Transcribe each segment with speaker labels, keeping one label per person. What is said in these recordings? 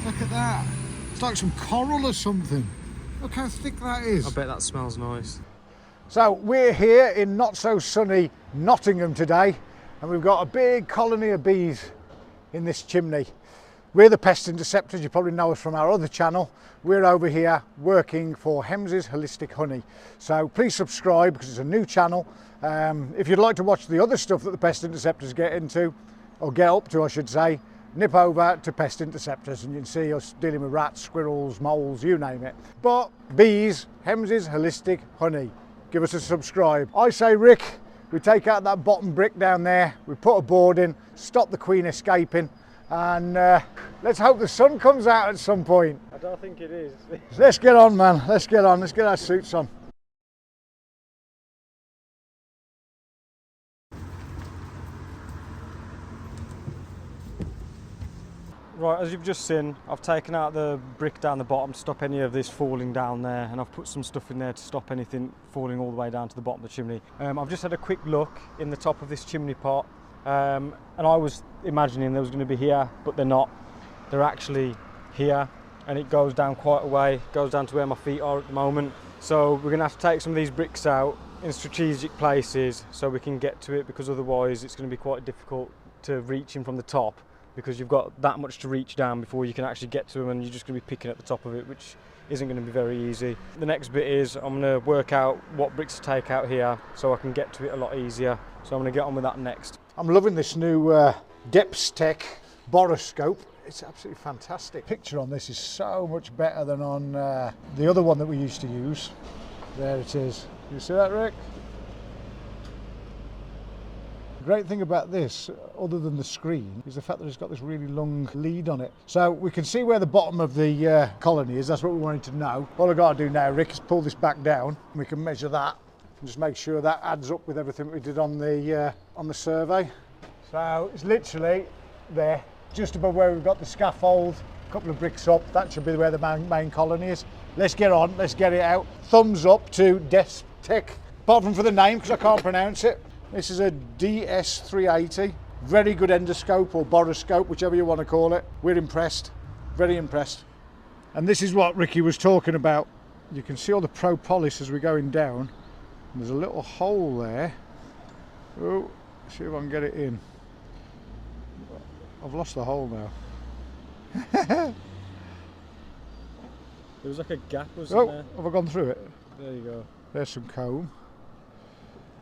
Speaker 1: Look at that. It's like some coral or something. Look how thick that is.
Speaker 2: I bet that smells nice.
Speaker 1: So we're here in not so sunny Nottingham today, and we've got a big colony of bees in this chimney. We're the Pest Interceptors. You probably know us from our other channel. We're over here working for Hems's Holistic Honey. So please subscribe because it's a new channel. If you'd like to watch the other stuff that the Pest Interceptors get into, or get up to I should say, nip over to Pest Interceptors and you can see us dealing with rats, squirrels, moles, you name it. But bees, Hems's Holistic Honey. Give us a subscribe. I say, Rick, we take out that bottom brick down there, we put a board in, stop the queen escaping, and let's hope the sun comes out at some point.
Speaker 2: I don't think it is.
Speaker 1: Let's get on, man. Let's get on. Let's get our suits on.
Speaker 2: Right, as you've just seen, I've taken out the brick down the bottom to stop any of this falling down there, and I've put some stuff in there to stop anything falling all the way down to the bottom of the chimney. I've just had a quick look in the top of this chimney pot, and I was imagining they was going to be here, but they're not. They're actually here, and it goes down quite a way, goes down to where my feet are at the moment. So we're going to have to take some of these bricks out in strategic places so we can get to it, because otherwise it's going to be quite difficult to reach in from the top, because you've got that much to reach down before you can actually get to them, and you're just going to be picking at the top of it, which isn't going to be very easy. The next bit is I'm going to work out what bricks to take out here so I can get to it a lot easier. So I'm going to get on with that next.
Speaker 1: I'm loving this new Depstech boroscope. It's absolutely fantastic. The picture on this is so much better than on the other one that we used to use. There it is. You see that, Rick? The great thing about this, other than the screen, is the fact that it's got this really long lead on it. So we can see where the bottom of the colony is. That's what we wanted to know. All I've got to do now, Rick, is pull this back down, and we can measure that and just make sure that adds up with everything we did on the survey. So it's literally there, just above where we've got the scaffold, a couple of bricks up. That should be where the main colony is. Let's get on, let's get it out. Thumbs up to Depstech, apart from for the name, because I can't pronounce it. This is a DS380, very good endoscope or boroscope, whichever you want to call it. We're impressed, very impressed. And this is what Ricky was talking about. You can see all the propolis as we're going down. And there's a little hole there. Oh, see if I can get it in. I've lost the hole now.
Speaker 2: There was like a gap, wasn't there?
Speaker 1: Have I gone through it?
Speaker 2: There you go.
Speaker 1: There's some comb.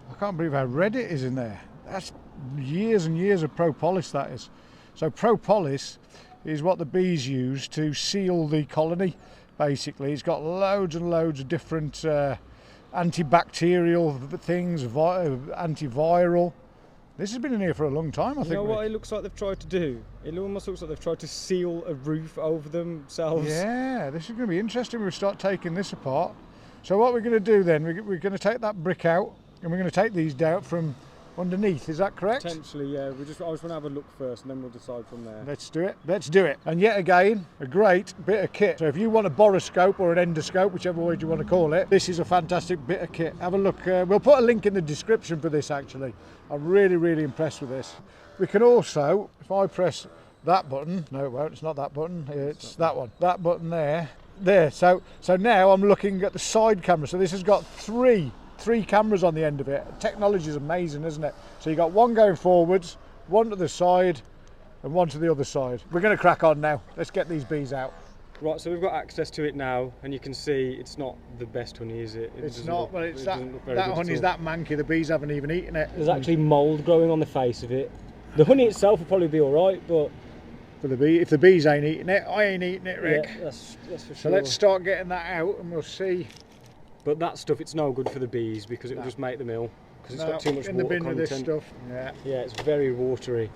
Speaker 1: I can't believe how red it is in there. That's years and years of propolis, that is. So propolis is what the bees use to seal the colony, basically. It's got loads and loads of different antibacterial things, antiviral. This has been in here for a long time, I think.
Speaker 2: You know what it looks like they've tried to do? It almost looks like they've tried to seal a roof over themselves.
Speaker 1: Yeah, this is going to be interesting when we start taking this apart. So what we're going to do then, we're going to take that brick out, and we're going to take these down from underneath, is that correct?
Speaker 2: Potentially, yeah. I just want to have a look first and then we'll decide from there.
Speaker 1: Let's do it, let's do it. And yet again, a great bit of kit. So if you want a boroscope or an endoscope, whichever way you want to call it, this is a fantastic bit of kit. Have a look, we'll put a link in the description for this actually. I'm really, really impressed with this. We can also, if I press that button, no it won't, it's not that button, it's that one. That button there, so now I'm looking at the side camera. So this has got three cameras on the end of it. Technology is amazing, isn't it? So you got one going forwards, one to the side, and one to the other side. We're going to crack on now. Let's get these bees out.
Speaker 2: Right, so we've got access to it now, and you can see it's not the best honey, is it?
Speaker 1: It's not, but it's that honey's that manky, the bees haven't even eaten it.
Speaker 2: There's actually mould growing on the face of it. The honey itself will probably be alright, but
Speaker 1: for the bee, if the bees ain't eating it, I ain't eating it, Rick.
Speaker 2: Yeah, that's for sure.
Speaker 1: So let's start getting that out and we'll see.
Speaker 2: But that stuff, it's no good for the bees because it will just make them ill, because it's got too much water content.
Speaker 1: In the bin with this stuff.
Speaker 2: Yeah, it's very watery.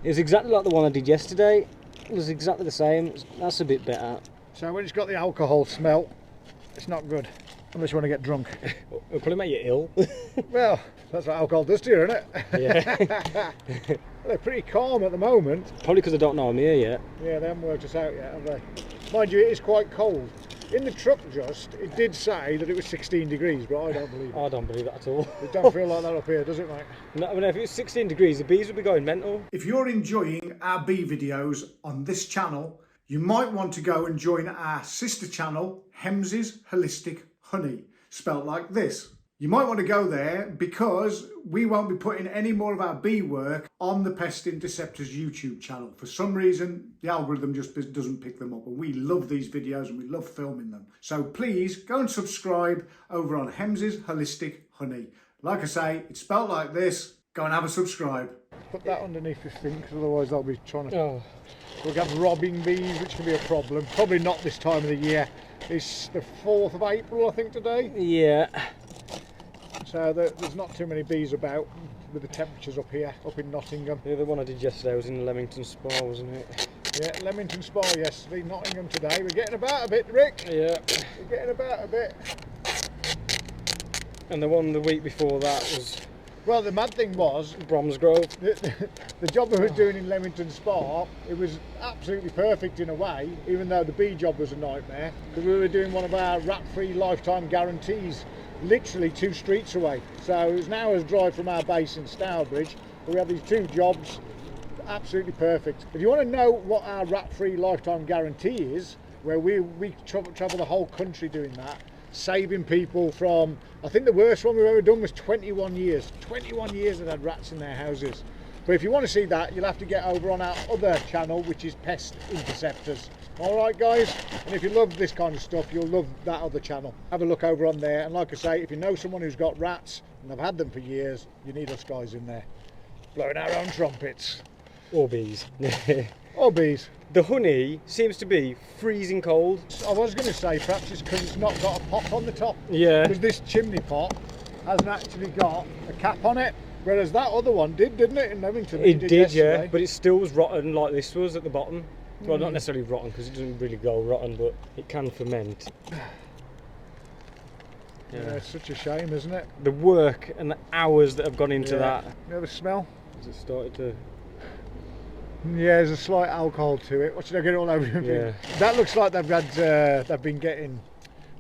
Speaker 2: It was exactly like the one I did yesterday. It was exactly the same. That's a bit better.
Speaker 1: So when it's got the alcohol smell, it's not good, unless you want to get drunk.
Speaker 2: It'll probably make you ill.
Speaker 1: Well, that's what alcohol does to you, isn't it?
Speaker 2: Yeah.
Speaker 1: Well, they're pretty calm at the moment.
Speaker 2: Probably because I don't know I'm here yet.
Speaker 1: Yeah, they haven't worked us out yet, have they? Mind you, it is quite cold. In the truck it did say that it was 16 degrees, but I don't believe it.
Speaker 2: I don't believe that at all.
Speaker 1: It don't feel like that up here, does it, mate?
Speaker 2: No, I mean, if it was 16 degrees, the bees would be going mental.
Speaker 1: If you're enjoying our bee videos on this channel, you might want to go and join our sister channel, Hems's Holistic Honey, spelt like this. You might want to go there because we won't be putting any more of our bee work on the Pest Interceptors YouTube channel. For some reason, the algorithm just doesn't pick them up, and we love these videos and we love filming them. So please go and subscribe over on Hems's Holistic Honey. Like I say, it's spelt like this. Go and have a subscribe. Put that underneath this thing, because otherwise they'll be trying to... Oh. We'll have robbing bees, which can be a problem. Probably not this time of the year. It's the 4th of April, I think, today.
Speaker 2: Yeah.
Speaker 1: So there's not too many bees about with the temperatures up here, up in Nottingham.
Speaker 2: Yeah, the one I did yesterday was in Leamington Spa, wasn't it?
Speaker 1: Yeah, Leamington Spa yesterday, Nottingham today. We're getting about a bit, Rick.
Speaker 2: Yeah.
Speaker 1: We're getting about a bit.
Speaker 2: And the one the week before that was...
Speaker 1: Well, the mad thing was...
Speaker 2: Bromsgrove.
Speaker 1: The job we were doing in Leamington Spa, it was absolutely perfect in a way, even though the bee job was a nightmare, because we were doing one of our rat-free lifetime guarantees, literally 2 streets away. So it was an hour's drive from our base in Stourbridge, but we had these 2 jobs, absolutely perfect. If you want to know what our rat-free lifetime guarantee is, where we travel the whole country doing that, saving people from, I think the worst one we've ever done was 21 years. 21 years they've had rats in their houses. But if you want to see that, you'll have to get over on our other channel, which is Pest Interceptors. Alright guys, and if you love this kind of stuff, you'll love that other channel. Have a look over on there, and like I say, if you know someone who's got rats, and they've had them for years, you need us guys in there, blowing our own trumpets.
Speaker 2: Or bees.
Speaker 1: Or bees.
Speaker 2: The honey seems to be freezing cold.
Speaker 1: I was going to say, perhaps it's because it's not got a pot on the top.
Speaker 2: Yeah.
Speaker 1: Because this chimney pot hasn't actually got a cap on it. Whereas that other one didn't it, in Leamington?
Speaker 2: It did, yeah. But it still was rotten like this was at the bottom. Well, not necessarily rotten, because it doesn't really go rotten, but it can ferment.
Speaker 1: Yeah, it's such a shame, isn't it?
Speaker 2: The work and the hours that have gone into that.
Speaker 1: You have a smell?
Speaker 2: Has it started to...
Speaker 1: Yeah, there's a slight alcohol to it. What should I get all over him? Yeah. That looks like they've been getting,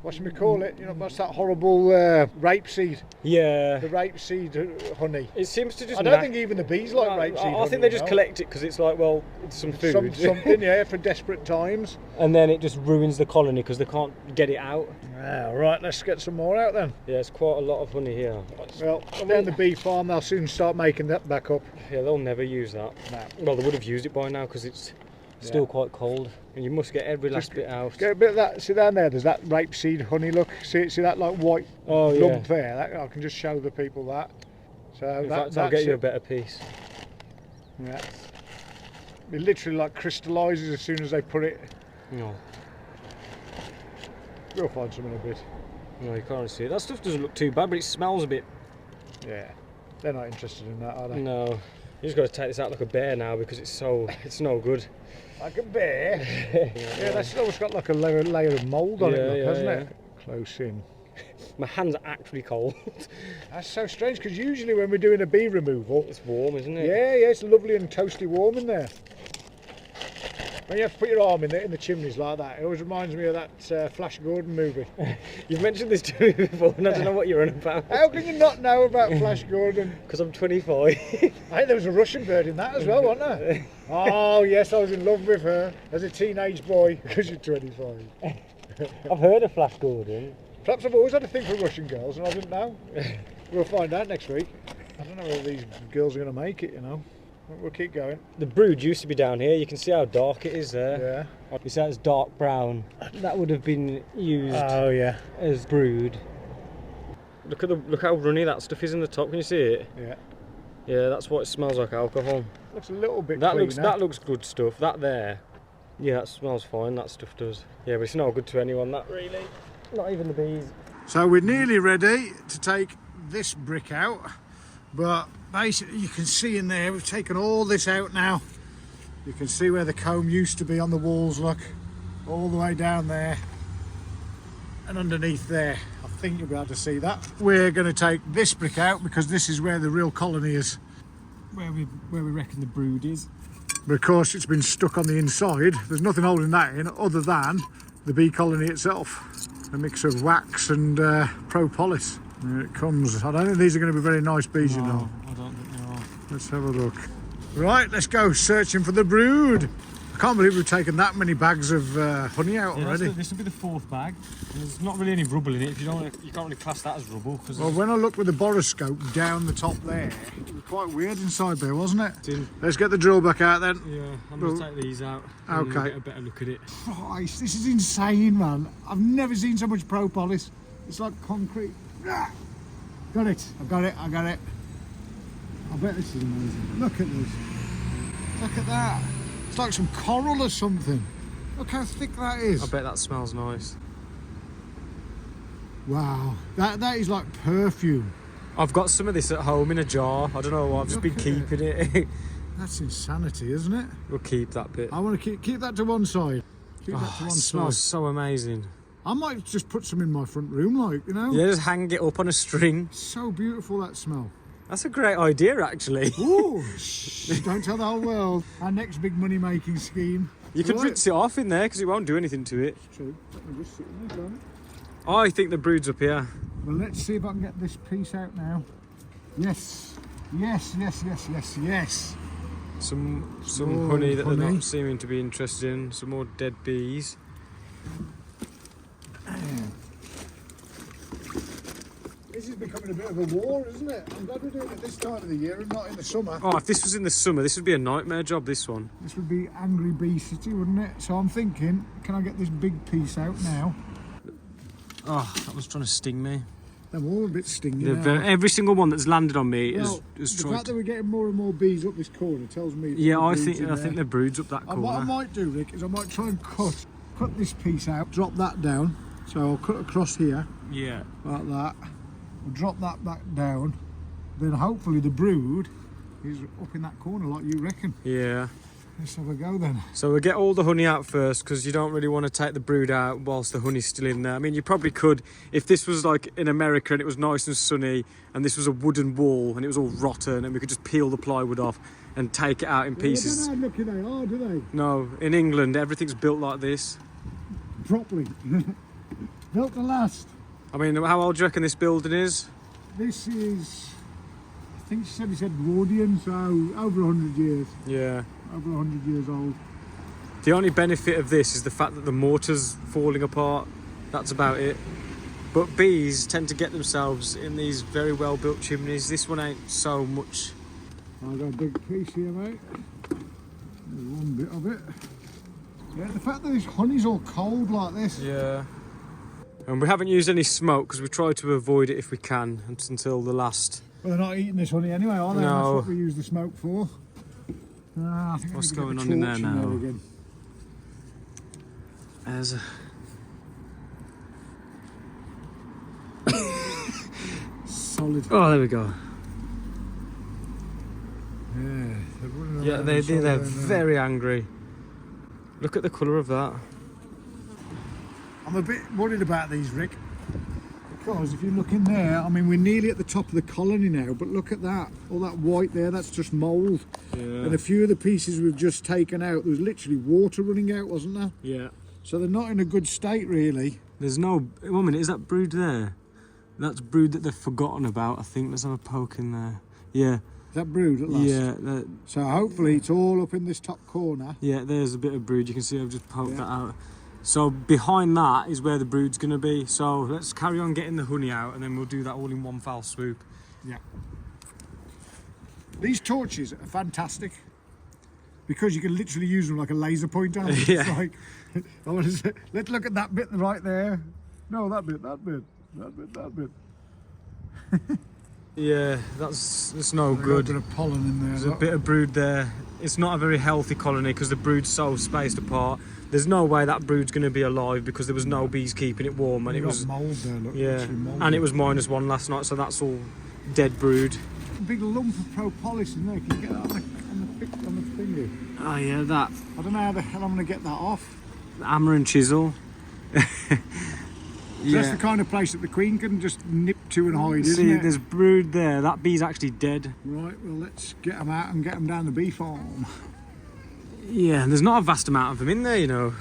Speaker 1: what should we call it? You know, what's that horrible rapeseed? Yeah. The rapeseed honey.
Speaker 2: It seems to just...
Speaker 1: I don't think even the bees like rapeseed honey.
Speaker 2: I think they just collect it because it's like, well, it's some food.
Speaker 1: Something, yeah, for desperate times.
Speaker 2: And then it just ruins the colony because they can't get it out.
Speaker 1: Yeah, right, let's get some more out then.
Speaker 2: Yeah, it's quite a lot of honey here.
Speaker 1: Well, down the bee farm, they'll soon start making that back up.
Speaker 2: Yeah, they'll never use that. No. Well, they would have used it by now because it's still quite cold, and you must get every last bit out.
Speaker 1: Get a bit of that. See down there, there's that rapeseed honey. Look, see that like white lump there. That, I can just show the people that. So
Speaker 2: in fact, I'll get you a better piece.
Speaker 1: Yeah. It literally like crystallises as soon as they put it.
Speaker 2: No.
Speaker 1: We'll find some in a bit.
Speaker 2: No, you can't see it. That stuff doesn't look too bad, but it smells a bit.
Speaker 1: Yeah. They're not interested in that, are they?
Speaker 2: No. You just got to take this out like a bear now because it's no good.
Speaker 1: Like a bear? Yeah, that's almost got like a layer of mould on it, hasn't it? Close in.
Speaker 2: My hands are actually cold.
Speaker 1: That's so strange because usually when we're doing a bee removal,
Speaker 2: it's warm, isn't it?
Speaker 1: Yeah, it's lovely and toasty warm in there. When you have to put your arm in the chimneys like that, it always reminds me of that Flash Gordon movie.
Speaker 2: You've mentioned this to me before and I don't know what you're on about.
Speaker 1: How can you not know about Flash Gordon?
Speaker 2: Because I'm 25.
Speaker 1: Hey, there was a Russian bird in that as well, wasn't there? Oh yes, I was in love with her as a teenage boy because you're 25.
Speaker 2: I've heard of Flash Gordon.
Speaker 1: Perhaps I've always had a thing for Russian girls and I didn't know. We'll find out next week. I don't know whether these girls are going to make it, you know. We'll keep going.
Speaker 2: The brood used to be down here. You can see how dark it is there. Yeah. You see how it's dark brown. That would have been used as brood. Look how runny that stuff is in the top. Can you see it?
Speaker 1: Yeah.
Speaker 2: Yeah, that's what it smells like, alcohol.
Speaker 1: Looks a little bit
Speaker 2: cleaner.
Speaker 1: Looks
Speaker 2: good stuff. That there. Yeah, that smells fine. That stuff does. Yeah, but it's not good to anyone. That really. Not even the bees.
Speaker 1: So we're nearly ready to take this brick out, but basically you can see in there we've taken all this out now. You can see where the comb used to be on the walls, look, all the way down there and underneath there. I think you'll be able to see that. We're going to take this brick out because this is where the real colony is,
Speaker 2: where we reckon the brood is.
Speaker 1: But of course it's been stuck on the inside. There's nothing holding that in other than the bee colony itself. A mix of wax and propolis. There it comes. I don't think these are going to be very nice bees, you know.
Speaker 2: I don't think they are.
Speaker 1: Let's have a look. Right, let's go searching for the brood. I can't believe we've taken that many bags of honey out already.
Speaker 2: This will be the 4th bag. And there's not really any rubble in it. If you don't, you can't really class that as rubble.
Speaker 1: Well, when I looked with the boroscope down the top there, it was quite weird inside there, wasn't it? Let's get the drill back out then.
Speaker 2: Yeah, I'm going to take these out.
Speaker 1: Okay.
Speaker 2: Get a better look at it.
Speaker 1: Christ, this is insane, man. I've never seen so much propolis. It's like concrete. Got it. I got it. I got it. I bet this is amazing. Look at this. Look at that. It's like some coral or something. Look how thick that is.
Speaker 2: I bet that smells nice.
Speaker 1: Wow. That is like perfume.
Speaker 2: I've got some of this at home in a jar. I don't know why. I've just been keeping it.
Speaker 1: That's insanity, isn't it?
Speaker 2: We'll keep that bit.
Speaker 1: I want to keep that to one side. Keep that to one
Speaker 2: It
Speaker 1: side.
Speaker 2: smells so amazing.
Speaker 1: I might just put some in my front room, like, you know?
Speaker 2: Yeah, just hang it up on a string.
Speaker 1: So beautiful, that smell.
Speaker 2: That's a great idea, actually.
Speaker 1: Ooh, shh, don't tell the whole world. Our next big money-making scheme.
Speaker 2: You could rinse it off in there because it won't do anything to it.
Speaker 1: It's true. Let me just sit in there, can't
Speaker 2: Oh, I think the brood's up here.
Speaker 1: Well, let's see if I can get this piece out now. Yes. Yes, yes, yes, yes, yes.
Speaker 2: Some honey that they're not seeming to be interested in. Some more dead bees.
Speaker 1: This is becoming a bit of a war, isn't it? I'm glad we're doing it this time of the year and not in the summer.
Speaker 2: Oh, if this was in the summer, this would be a nightmare job, this one.
Speaker 1: This would be Angry Bee City, wouldn't it? So I'm thinking, can I get this big piece out now?
Speaker 2: Oh, that was trying to sting me.
Speaker 1: They're all a bit stingy now.
Speaker 2: Every single one that's landed on me
Speaker 1: Well,
Speaker 2: is
Speaker 1: the
Speaker 2: trying
Speaker 1: fact that we're getting more and more bees up this corner tells me...
Speaker 2: Yeah, I think the brood's up that
Speaker 1: And
Speaker 2: corner.
Speaker 1: what I might do, Rick, is I might try and cut this piece out, drop that down. So I'll cut across here,
Speaker 2: Yeah.
Speaker 1: like that. I'll drop that back down. Then hopefully the brood is up in that corner, like you reckon.
Speaker 2: Yeah.
Speaker 1: Let's have a go then.
Speaker 2: So we'll get all the honey out first because you don't really want to take the brood out whilst the honey's still in there. I mean, you probably could if this was like in America and it was nice and sunny and this was a wooden wall and it was all rotten and we could just peel the plywood off and take it out in pieces.
Speaker 1: They don't know how lucky they are, do they?
Speaker 2: No, in England everything's built like this.
Speaker 1: Properly. Built to last.
Speaker 2: I mean, how old do you reckon this building is?
Speaker 1: This is, I think he said Wardian, so over 100 years.
Speaker 2: Yeah.
Speaker 1: Over 100 years old.
Speaker 2: The only benefit of this is the fact that the mortar's falling apart. That's about it. But bees tend to get themselves in these very well built chimneys. This one ain't so much.
Speaker 1: I've got a big piece here, mate. There's one bit of it. Yeah, the fact that this honey's all cold like this.
Speaker 2: Yeah. And we haven't used any smoke because we try to avoid it if we can until the last.
Speaker 1: Well, they're not eating this honey anyway, are they?
Speaker 2: No.
Speaker 1: That's what we use the smoke for. I think
Speaker 2: What's
Speaker 1: I need to
Speaker 2: going
Speaker 1: get
Speaker 2: on in
Speaker 1: the
Speaker 2: there
Speaker 1: torch
Speaker 2: now?
Speaker 1: again.
Speaker 2: There's a...
Speaker 1: Solid.
Speaker 2: Oh, there we go.
Speaker 1: Yeah, they're running
Speaker 2: Yeah,
Speaker 1: around
Speaker 2: they're
Speaker 1: inside there now.
Speaker 2: very angry. Look at the colour of that.
Speaker 1: I'm a bit worried about these, Rick. Because if you look in there, I mean, we're nearly at the top of the colony now, but look at that. All that white there, that's just mould.
Speaker 2: Yeah.
Speaker 1: And a few of the pieces we've just taken out, there was literally water running out, wasn't there?
Speaker 2: Yeah.
Speaker 1: So they're not in a good state, really.
Speaker 2: There's no... 1 minute, is that brood there? That's brood that they've forgotten about, I think. Let's have a poke in there. Yeah.
Speaker 1: Is that brood at last?
Speaker 2: Yeah.
Speaker 1: So hopefully it's all up in this top corner.
Speaker 2: Yeah, there's a bit of brood. You can see I've just poked that out. So behind that is where the brood's going to be. So let's carry on getting the honey out and then we'll do that all in one foul swoop.
Speaker 1: Yeah. These torches are fantastic because you can literally use them like a laser pointer.
Speaker 2: Yeah.
Speaker 1: It's like, I want to say, let's look at that bit right there. No, that bit, that bit, that bit, that bit.
Speaker 2: Yeah, that's no
Speaker 1: Got a
Speaker 2: good.
Speaker 1: bit of pollen in there.
Speaker 2: There's a bit of brood there. It's not a very healthy colony because the brood's so spaced apart. There's no way that brood's going to be alive because there was no bees keeping it warm and it was
Speaker 1: mould there. Look,
Speaker 2: yeah, and it was -1 last night, so that's all dead brood.
Speaker 1: a big lump of propolis in there. Can you get that on the thingy?
Speaker 2: Oh yeah, that
Speaker 1: I don't know how the hell I'm going to get that off.
Speaker 2: hammer and chisel.
Speaker 1: So that's the kind of place that the queen can just nip to and hide, isn't
Speaker 2: See,
Speaker 1: it?
Speaker 2: there's brood there. That bee's actually dead.
Speaker 1: Right, well, let's get them out and get them down the bee farm.
Speaker 2: Yeah, and there's not a vast amount of them in there, you know.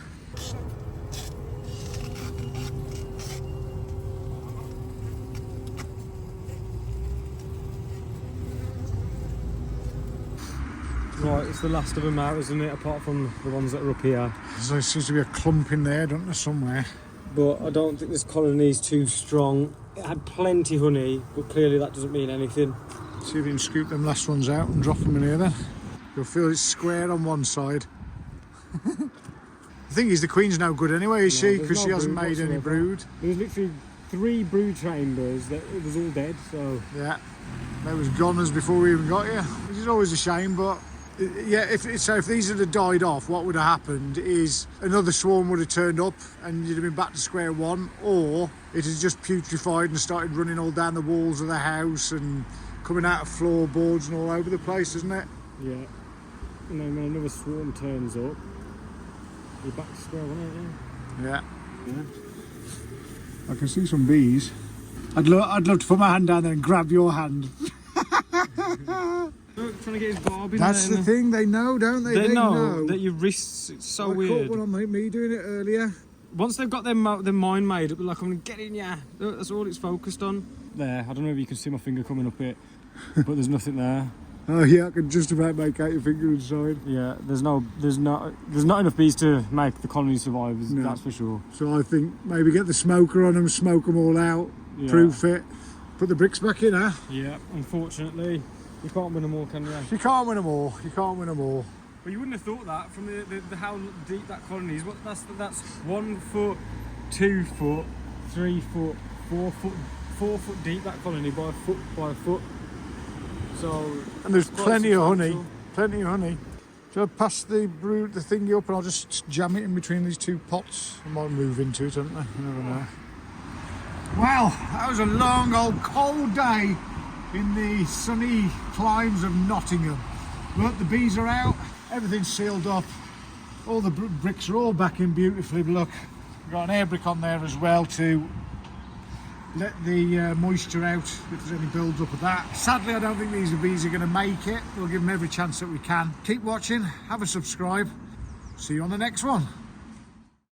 Speaker 2: Right, it's the last of them out, isn't it? Apart from the ones that are up here.
Speaker 1: There seems to be a clump in there, don't there, somewhere?
Speaker 2: But I don't think this colony is too strong. It had plenty honey, but clearly that doesn't mean anything.
Speaker 1: See if you can scoop them last ones out and drop them in here then. You'll feel it's square on one side. The thing is, the queen's no good anyway, is she? Because she hasn't made any brood.
Speaker 2: There was literally 3 brood chambers that it was all dead, so...
Speaker 1: Yeah, they was goners before we even got here, which is always a shame, but... Yeah, if these had died off, what would have happened is another swarm would have turned up and you'd have been back to square one, or it has just putrefied and started running all down the walls of the house and coming out of floorboards and all over the place, isn't it?
Speaker 2: Yeah. And then when another swarm turns up, you're back to square one, aren't you?
Speaker 1: Yeah. I can see some bees. I'd love to put my hand down there and grab your hand.
Speaker 2: Look, trying to get his barb in
Speaker 1: That's
Speaker 2: there.
Speaker 1: the thing, they know, don't they?
Speaker 2: They know that your wrists, it's so weird.
Speaker 1: I caught one on me doing it earlier.
Speaker 2: Once they've got their mind made up, like, I'm going to get in ya. That's all it's focused on. There, I don't know if you can see my finger coming up it, but there's nothing there.
Speaker 1: Oh yeah, I can just about make out your finger inside.
Speaker 2: Yeah, there's not enough bees to make the colony survive,
Speaker 1: No.
Speaker 2: that's for sure.
Speaker 1: So I think maybe get the smoker on them, smoke them all out,
Speaker 2: Yeah.
Speaker 1: proof it, put the bricks back in, huh?
Speaker 2: Yeah, unfortunately, you can't win them all, can you?
Speaker 1: You can't win them all, you can't win them all.
Speaker 2: Well, you wouldn't have thought that from the how deep that colony is. That's 1 foot, 2 foot, 3 foot, 4 foot, 4 foot deep, that colony, by a foot by a foot. So,
Speaker 1: And there's
Speaker 2: quite
Speaker 1: plenty of honey,
Speaker 2: substantial.
Speaker 1: plenty of honey. Shall I pass the thingy up and I'll just jam it in between these 2 pots? I might move into it, don't I? You never know. Well, that was a long old cold day in the sunny climes of Nottingham. Look, the bees are out, everything's sealed up, all the bricks are all back in beautifully. Look, we've got an air brick on there as well to let the moisture out if there's any build up of that. Sadly, I don't think these bees are going to make it. We'll give them every chance that we can. Keep watching, have a subscribe. See you on the next one.